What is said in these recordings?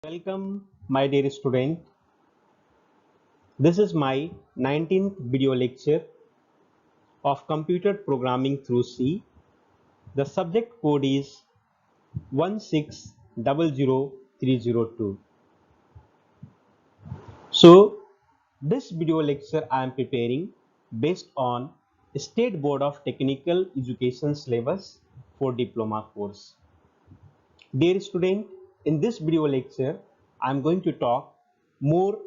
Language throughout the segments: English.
Welcome, my dear student. This is my 19th video lecture of computer programming through C. The subject code is 1600302. So, this video lecture I am preparing based on State Board of Technical Education syllabus for diploma course. Dear student, in this video lecture, I am going to talk more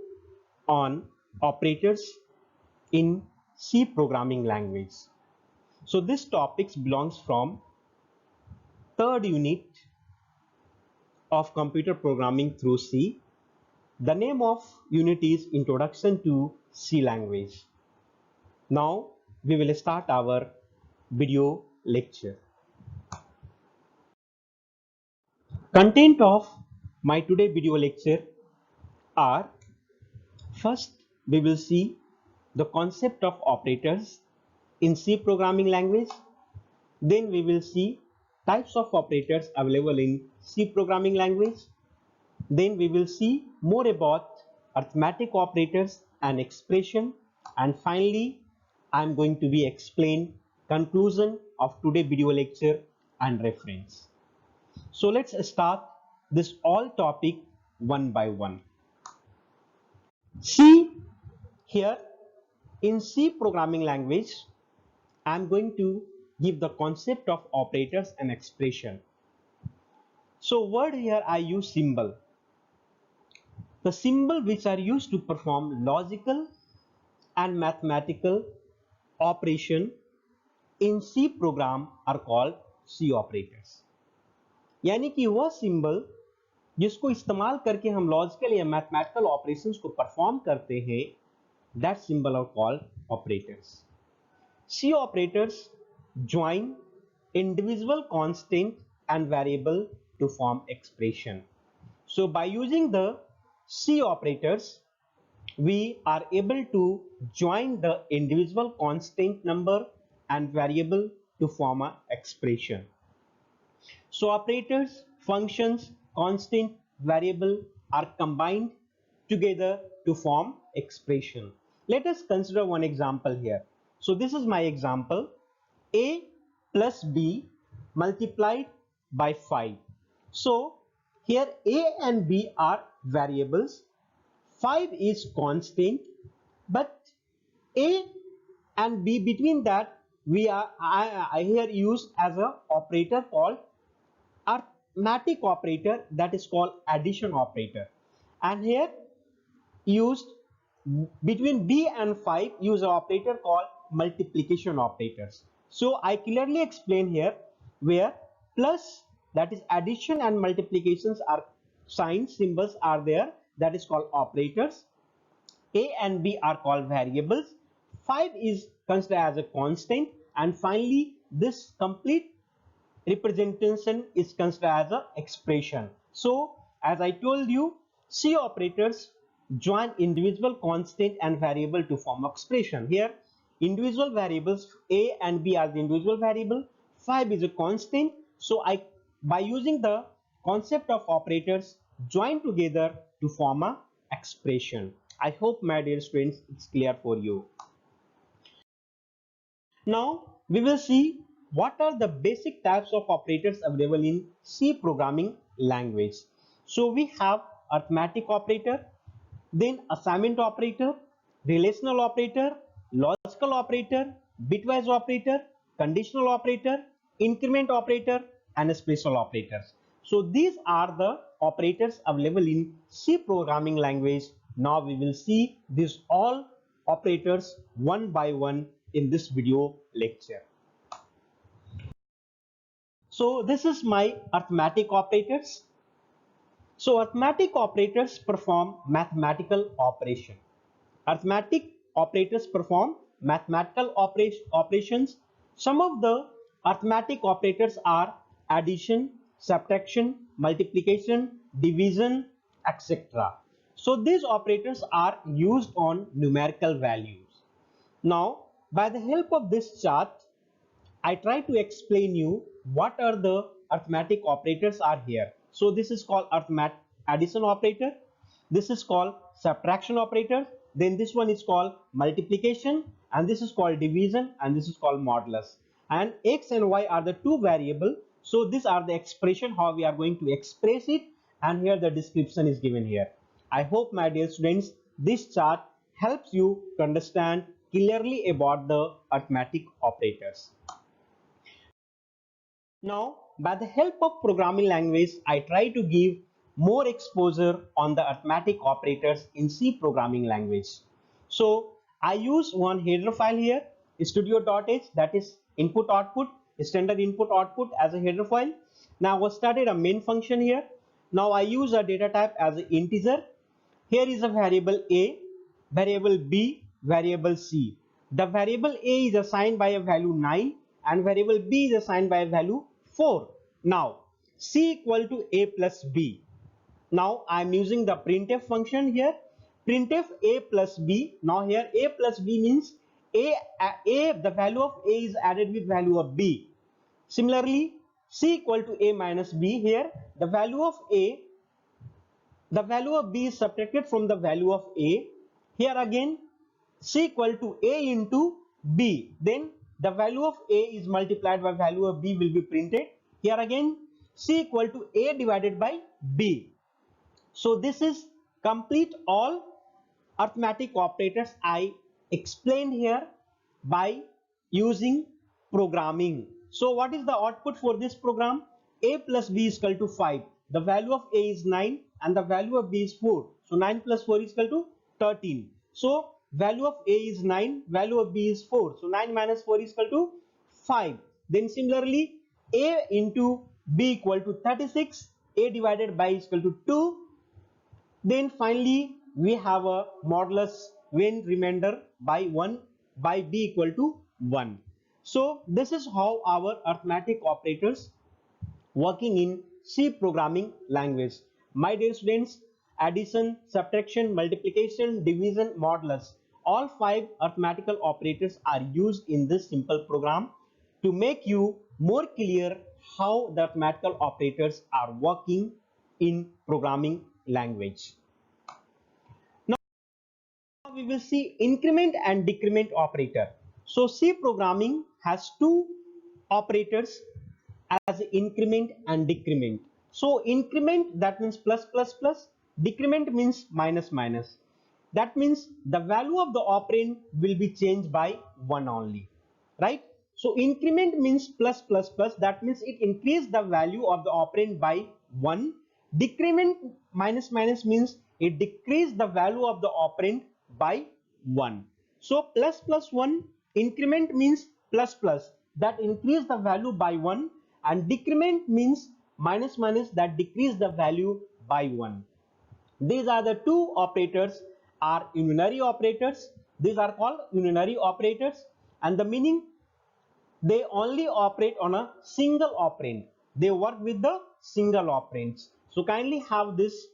on operators in C programming language. So this topic belongs from third unit of computer programming through C. The name of unit is Introduction to C language. Now we will start our video lecture. Content of my today video lecture are: first, we will see the concept of operators in C programming language. Then we will see types of operators available in C programming language. Then we will see more about arithmetic operators and expression. And finally, I am going to be explain conclusion of today's video lecture and reference. So let's start this all topic one by one. See here, in C programming language, I am going to give the concept of operators and expression. So word here I use symbol. The symbol which are used to perform logical and mathematical operation in C program are called C operators. यानी कि वह symbol जिसको इस्तेमाल करके हम logical या mathematical operations को perform करते हैं, that symbol are called operators. C operators join individual constant and variable to form expression. So by using the C operators, we are able to join the individual constant number and variable to form an expression. So operators, functions, constant, variable are combined together to form expression. Let us consider one example here. So this is my example: a plus b multiplied by 5. So here a and b are variables, 5 is constant, but a and b, between that I here use as a operator called arithmetic operator, that is called addition operator, and here used between b and 5 use an operator called multiplication operators. So I clearly explain here where plus, that is addition, and multiplications are signs, symbols are there, that is called operators. A and b are called variables, 5 is considered as a constant, and finally this complete representation is considered as an expression. So as I told you, C operators join individual constant and variable to form expression. Here individual variables a and b are the individual variable, 5 is a constant. So by using the concept of operators, join together to form a expression. I hope, my dear students, it's clear for you. Now we will see what are the basic types of operators available in C programming language. So we have arithmetic operator, then assignment operator, relational operator, logical operator, bitwise operator, conditional operator, increment operator, and special operators. So these are the operators available in C programming language. Now we will see these all operators one by one in this video lecture. So this is my arithmetic operators. So arithmetic operators perform mathematical operation. Arithmetic operators perform mathematical operations. Some of the arithmetic operators are addition, subtraction, multiplication, division, etc. So these operators are used on numerical values. Now by the help of this chart, I try to explain you what are the arithmetic operators are here. So this is called addition operator, this is called subtraction operator, then this one is called multiplication, and this is called division, and this is called modulus. And x and y are the two variables, so these are the expression how we are going to express it, and here the description is given here. I hope, my dear students, this chart helps you to understand clearly about the arithmetic operators. Now, by the help of programming language, I try to give more exposure on the arithmetic operators in C programming language. So, I use one header file here, studio.h, that is input output, standard input output as a header file. Now, I started a main function here. Now, I use a data type as an integer. Here is a variable A, variable B, variable C. The variable A is assigned by a value 9 and variable B is assigned by a value 4. Now, C equal to A plus B. Now, I am using the printf function here. Printf A plus B. Now, here A plus B means the value of A is added with value of B. Similarly, C equal to A minus B. Here, the value of B is subtracted from the value of A. Here again, C equal to A into B. Then the value of A is multiplied by value of B will be printed. Here again, C equal to A divided by B. So this is complete all arithmetic operators I explained here by using programming. So what is the output for this program? A plus B is equal to 5. The value of A is 9 and the value of B is 4. So 9 plus 4 is equal to 13. So value of A is 9, value of B is 4. So 9 minus 4 is equal to 5. Then similarly, A into B equal to 36. A divided by is equal to 2. Then finally, we have a modulus when remainder by 1 by B equal to 1. So this is how our arithmetic operators working in C programming language. My dear students, addition, subtraction, multiplication, division, modulus, all 5 arithmetical operators are used in this simple program to make you more clear how the arithmetical operators are working in programming language. Now we will see increment and decrement operator. So C programming has two operators as increment and decrement. So increment, that means plus plus plus, decrement means minus minus. That means the value of the operand will be changed by 1 only, right? So increment means plus plus plus, that means it increased the value of the operand by 1. Decrement minus minus means it decreased the value of the operand by 1. So plus plus 1, increment means plus plus, that increase the value by 1, and decrement means minus minus, that decrease the value by 1. These are the two operators are unary operators. These are called unary operators, and the meaning, they only operate on a single operand. They work with the single operands. So kindly have this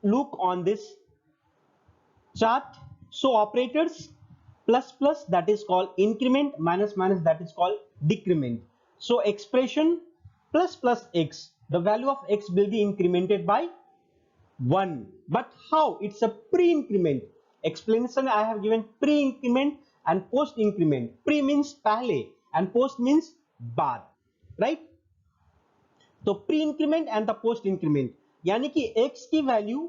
look on this chart. So operators, plus plus, that is called increment, minus minus, that is called decrement. So expression plus plus x, the value of x will be incremented by 1. But how? It's a pre-increment. Explanation I have given pre-increment and post-increment. Pre means पहले and post means बाद, right? तो pre-increment and the post-increment, यानी कि x की value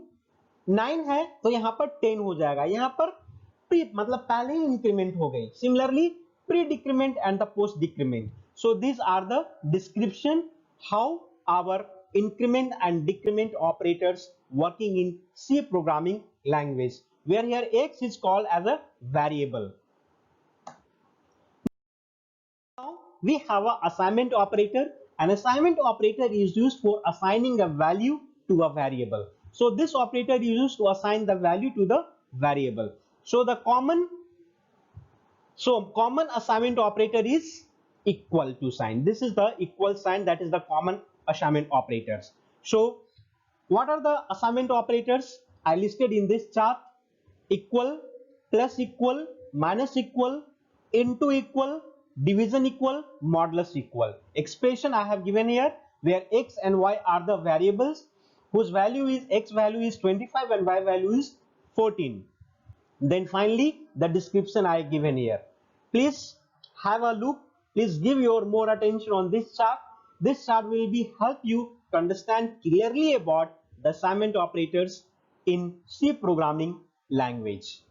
9 है तो यहाँ पर 10 हो जाएगा, यहाँ पर pre मतलब पहले ही इंक्रीमेंट हो गई. Similarly, pre-decrement and the post-decrement. So these are the description how our increment and decrement operators working in C programming language, where here x is called as a variable. Now we have a assignment operator. An assignment operator is used for assigning a value to a variable. So this operator is used to assign the value to the variable. So the common assignment operator is equal to sign. This is the equal sign, that is the common assignment operators. So what are the assignment operators I listed in this chart? Equal, plus equal, minus equal, into equal, division equal, modulus equal. Expression I have given here, where x and y are the variables. whose value is x value is 25 and y value is 14. Then finally the description I have given here. Please have a look. Please give your more attention on this chart. This chart will be help you to understand clearly about the assignment operators in C programming language.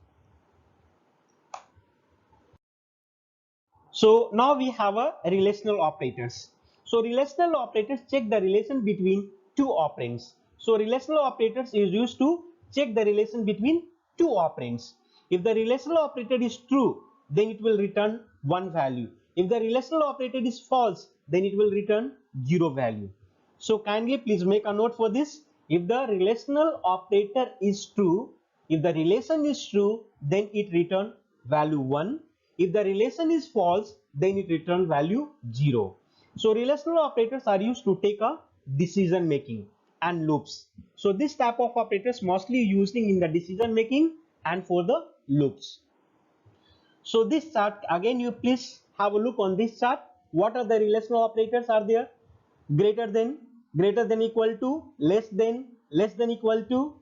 So now we have a relational operators. So relational operators check the relation between two operands. So relational operators is used to check the relation between two operands. If the relational operator is true, then it will return one value. If the relational operator is false, then it will return 0 value. So kindly please make a note for this. If the relational operator is true, if the relation is true, then it return value 1. If the relation is false, then it return value 0. So relational operators are used to take a decision making and loops. So this type of operators mostly using in the decision making and for the loops. So this chart, again you please have a look on this chart. What are the relational operators are there? Greater than, equal to, less than equal to,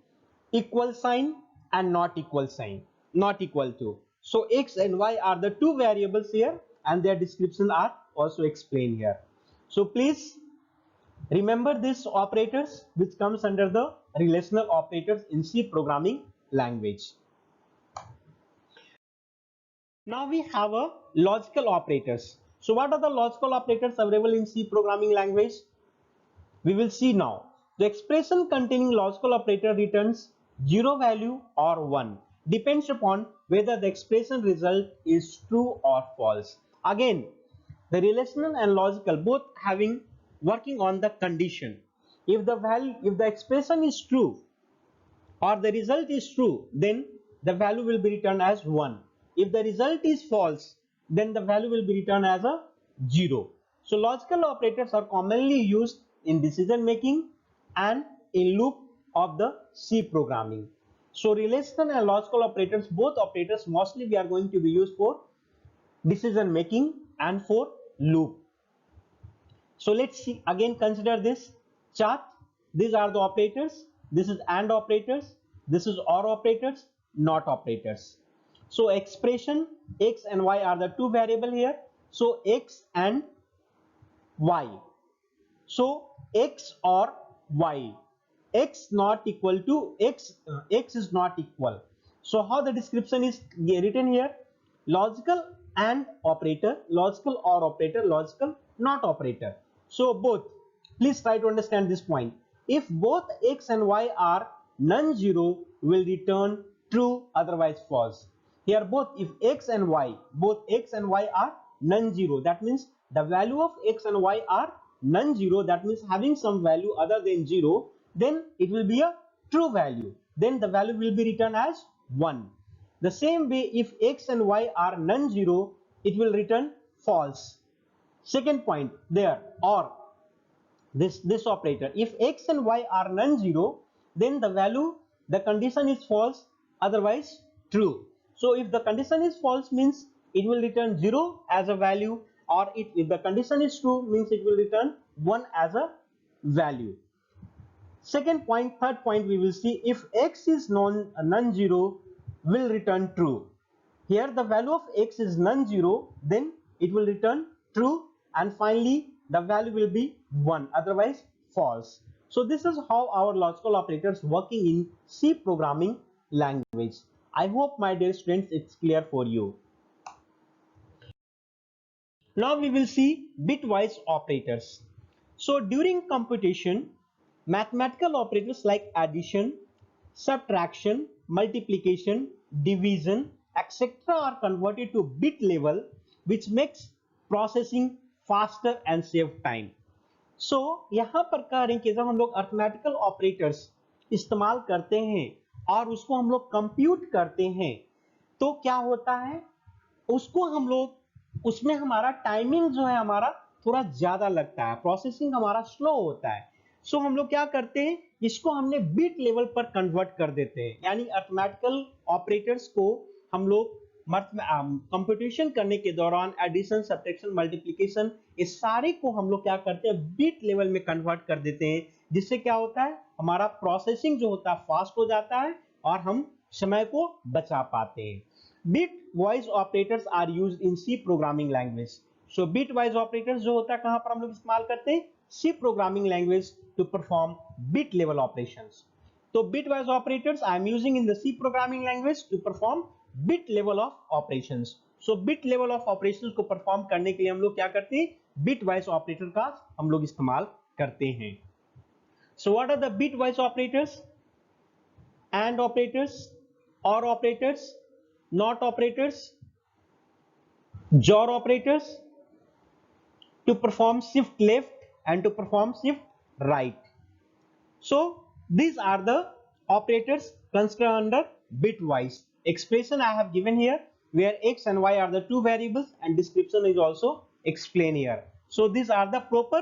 equal sign and not equal sign, not equal to. So x and y are the two variables here and their descriptions are also explained here. So please remember these operators which comes under the relational operators in C programming language. Now we have a logical operators. So what are the logical operators available in C programming language? We will see now. The expression containing logical operator returns 0 value or 1. Depends upon whether the expression result is true or false. Again, the relational and logical both having working on the condition. If the expression is true or the result is true, then the value will be returned as 1. If the result is false, then the value will be returned as a 0. So logical operators are commonly used in decision making and in loop of the C programming. So relational and logical operators, both operators mostly we are going to be used for decision making and for loop. So let's see again, consider this chart. These are the operators. This is AND operators. This is OR operators, NOT operators. So expression x and y are the two variable here. So x and y. So x or y. X not equal to x, x is not equal. So how the description is written here? Logical AND operator, logical OR operator, logical NOT operator. So both, please try to understand this point. If both x and y are non-zero, will return true, otherwise false. Here both, if x and y, both x and y are non-zero, that means the value of x and y are non-zero, that means having some value other than 0, then it will be a true value. Then the value will be returned as 1. The same way, if x and y are non-zero, it will return false. Second point there, or this operator, if x and y are non-zero, then the value, the condition is false, otherwise true. So if the condition is false, means it will return 0 as a value, or if the condition is true, means it will return 1 as a value. Second point, third point, we will see if x is non-zero, will return true. Here the value of x is non-zero, then it will return true, and finally the value will be 1, otherwise false. So this is how our logical operators working in C programming language. I hope, my dear students, it's clear for you. Now we will see bitwise operators. So during computation, mathematical operators like addition, subtraction, multiplication, division, etc. are converted to bit level, which makes processing faster and save time. So यहाँ पर कह रहे हैं कि जब हम लोग arithmetical operators इस्तेमाल करते हैं और उसको हम लोग कंप्यूट करते हैं, तो क्या होता है, उसको हम लोग, उसमें हमारा टाइमिंग जो है हमारा थोड़ा ज्यादा लगता है, प्रोसेसिंग हमारा स्लो होता है. सो हम लोग क्या करते हैं, इसको हमने बिट लेवल पर कन्वर्ट कर देते हैं. यानी अर्थमेटिकल ऑपरेटर्स को हम लोग कंप्यूटेशन करने के दौरान एडिशन, सब्ट्रैक्शन, मल्टीप्लिकेशन, इस सारे को हम लोग क्या करते हैं, बिट लेवल में कन्वर्ट कर देते हैं, जिससे क्या होता है, हमारा प्रोसेसिंग जो होता है फास्ट हो जाता है और हम समय को बचा पाते हैं. Bitwise operators are used in C programming language. So bitwise operators जो होता है कहां पर हम लोग इस्तेमाल करते हैं? C programming language to perform bit level operations. तो bitwise operators I am using in the C programming language to perform bit level of operations. So bit level of operations को perform करने के लिए हम लोग क्या करते हैं? bitwise operator का हम लोग इस्तेमाल करते हैं. So what are the bitwise operators? And operators, or operators, not operators, jor operators, to perform shift left and to perform shift right. So these are the operators considered under bitwise. Expression I have given here where x and y are the two variables and description is also explained here. So these are the proper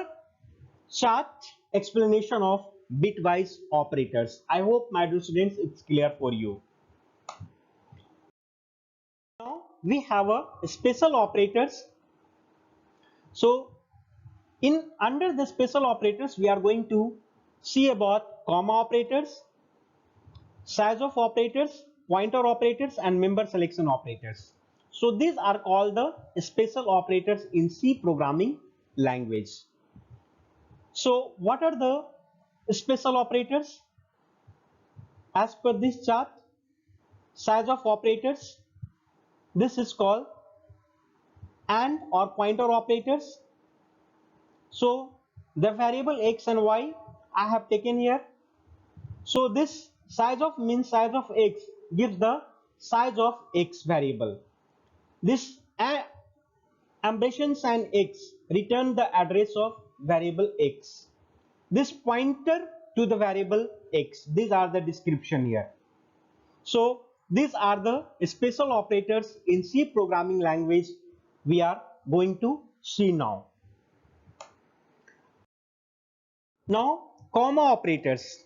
chart explanation of bitwise operators. I hope my dear students it's clear for you. Now we have a special operators. So in under the special operators we are going to see about comma operators, size of operators, pointer operators and member selection operators. So these are called the special operators in C programming language. So what are the special operators? As per this chart, size of operators, this is called and or pointer operators. So the variable x and y I have taken here. So this size of means size of x gives the size of x variable. This ampersand sign x return the address of variable x. This pointer to the variable x. These are the description here. So these are the special operators in C programming language we are going to see now. Now comma operators.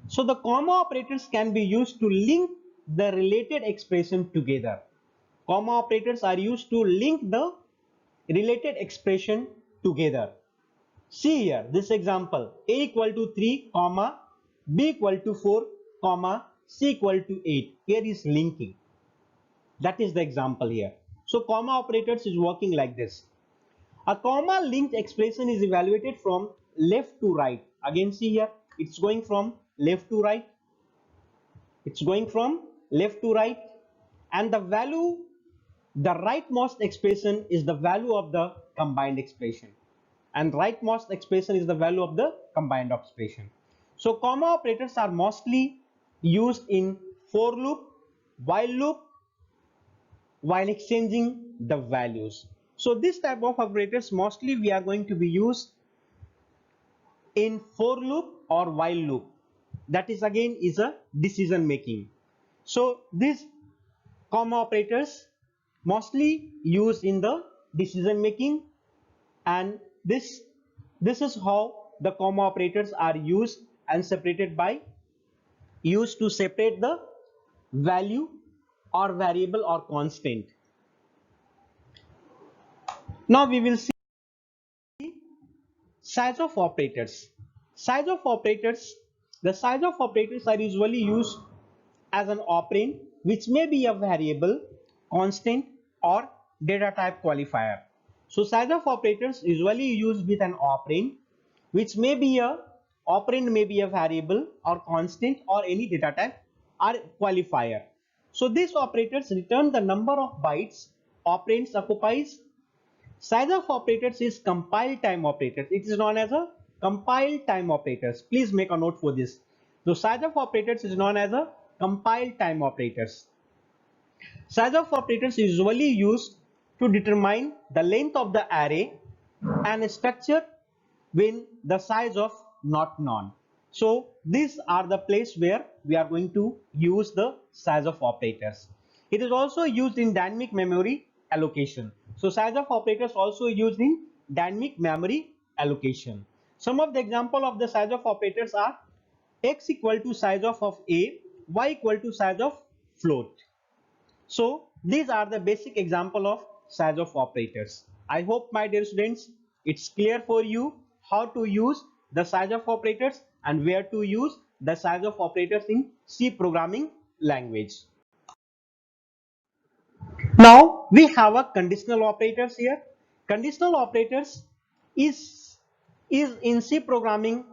So the comma operators can be used to link the related expression together. Comma operators are used to link the related expression together. See here this example, a equal to 3 comma b equal to 4 comma c equal to 8. Here is linking. That is the example here. So comma operators is working like this. A comma linked expression is evaluated from left to right. Again see here, it's going from left to right. It's going from left to right, and the value, the rightmost expression is the value of the combined expression, and rightmost expression is the value of the combined expression. So comma operators are mostly used in for loop, while exchanging the values. So this type of operators mostly we are going to be used in for loop or while loop. That is again is a decision making. So these comma operators mostly used in the decision making, and this is how the comma operators are used and separated by used to separate the value or variable or constant. Now we will see size of operators. Size of operators, the size of operators are usually used as an operand which may be a variable, constant or data type qualifier. So size of operators usually used with an operand which may be a operand, may be a variable or constant or any data type or qualifier. So these operators return the number of bytes operands occupies. Size of operators is compile time operators. It is known as a compile time operators. Please make a note for this. So size of operators is known as a compile time operators. Size of operators is usually used to determine the length of the array and structure when the size of not known. So these are the place where we are going to use the size of operators. It is also used in dynamic memory allocation. So size of operators also used in dynamic memory allocation. Some of the example of the size of operators are x equal to size of a, y equal to size of float. So these are the basic example of size of operators. I hope my dear students it's clear for you how to use the size of operators and where to use the size of operators in C programming language. Now we have a conditional operators here. Conditional operators is in C programming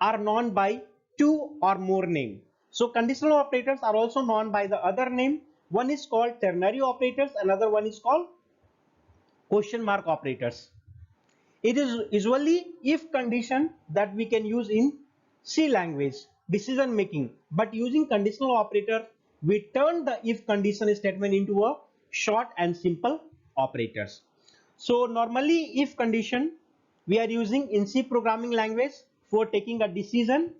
are known by two or more name. So conditional operators are also known by the other name. One is called ternary operators, another one is called question mark operators. It is usually if condition that we can use in C language decision making, but using conditional operator we turn the if condition statement into a short and simple operators. So normally if condition we are using in C programming language for taking a decision,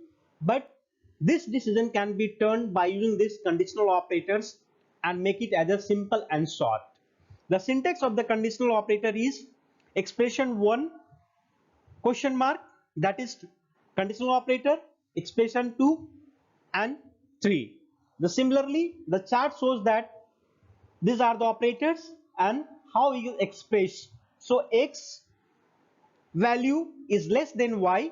but this decision can be turned by using these conditional operators and make it as a simple and short. The syntax of the conditional operator is expression 1 question mark, that is conditional operator, expression 2 and 3. Similarly the chart shows that these are the operators and how we express. So x value is less than y,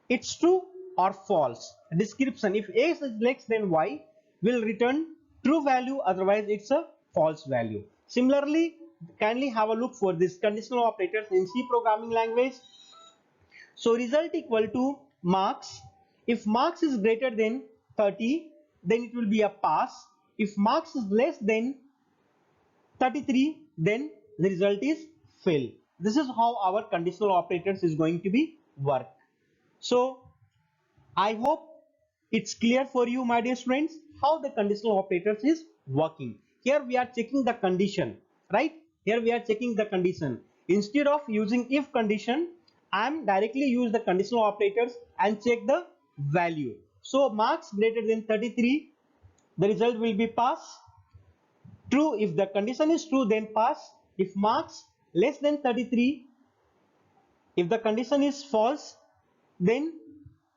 it's true or false. Description: if x is less than y will return true value, otherwise it's a false value. Similarly, kindly have a look for this conditional operators in C programming language. So result equal to marks. If marks is greater than 30, then it will be a pass. If marks is less than 33, then the result is fail. This is how our conditional operators is going to be work. So I hope it's clear for you, my dear students, how the conditional operators is working. Here we are checking the condition, right? Here we are checking the condition. Instead of using if condition, I am directly use the conditional operators and check the value. So marks greater than 33, the result will be pass. True, if the condition is true, then pass. If marks less than 33, if the condition is false, then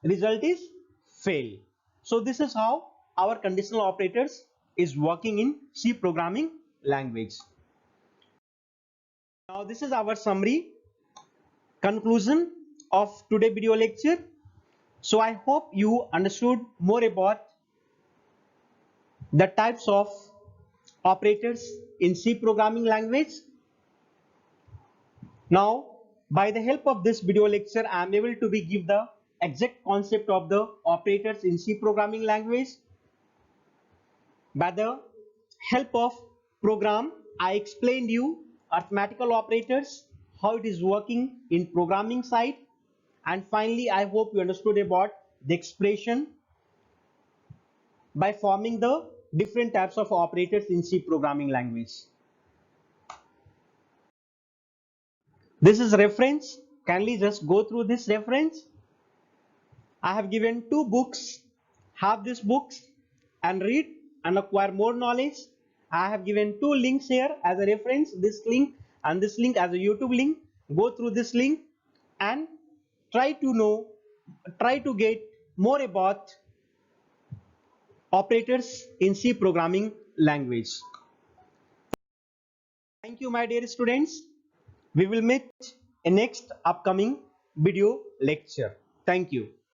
result is fail. So this is how our conditional operators is working in C programming language. Now this is our summary conclusion of today's video lecture. So I hope you understood more about the types of operators in C programming language. Now by the help of this video lecture I am able to give the exact concept of the operators in C programming language. By the help of program I explained you arithmetical operators, how it is working in programming side, and finally I hope you understood about the expression by forming the different types of operators in C programming language. This is reference. Kindly just go through this reference. I have given two books. Have these books and read and acquire more knowledge. I have given two links here as a reference, this link and this link as a YouTube link. Go through this link and try to get more about operators in C programming language. Thank you, my dear students. We will meet in next upcoming video lecture. Thank you.